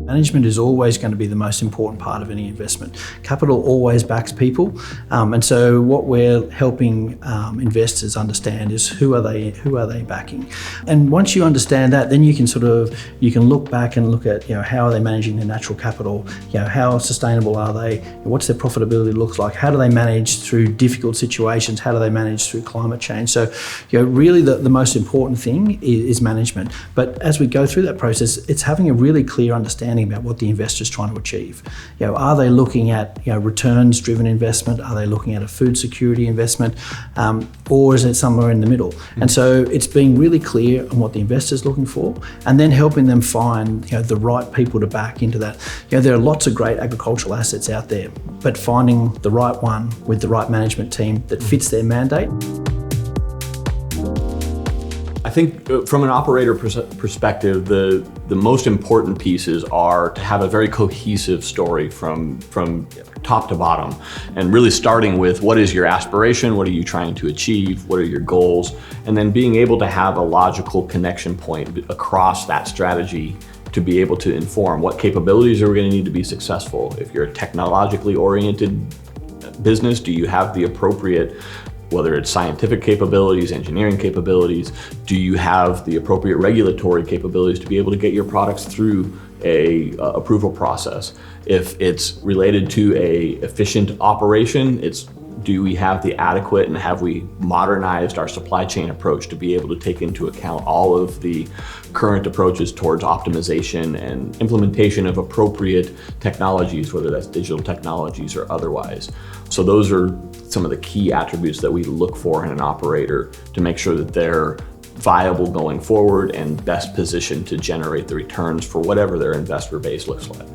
Management is always going to be the most important part of any investment. Capital always backs people, and so what we're helping investors understand is who are they backing. And once you understand that, then you can look back and look at how are they managing their natural capital, how sustainable are they, what's their profitability looks like, how do they manage through difficult situations, how do they manage through climate change. So really the most important thing is management. But as we go through that process, it's having a really clear understanding about what the investor is trying to achieve. Are they looking at returns-driven investment? Are they looking at a food security investment? Or is it somewhere in the middle? And so it's being really clear on what the investor's looking for, and then helping them find the right people to back into that. There are lots of great agricultural assets out there, but finding the right one with the right management team that fits their mandate. I think from an operator perspective, the most important pieces are to have a very cohesive story from top to bottom, and really starting with what is your aspiration, what are you trying to achieve, what are your goals, and then being able to have a logical connection point across that strategy to be able to inform what capabilities are we going to need to be successful. If you're a technologically oriented business, do you have the appropriate, whether it's scientific capabilities, engineering capabilities, do you have the appropriate regulatory capabilities to be able to get your products through a approval process? If it's related to a efficient operation, do we have the adequate and have we modernized our supply chain approach to be able to take into account all of the current approaches towards optimization and implementation of appropriate technologies, whether that's digital technologies or otherwise. So those are some of the key attributes that we look for in an operator to make sure that they're viable going forward and best positioned to generate the returns for whatever their investor base looks like.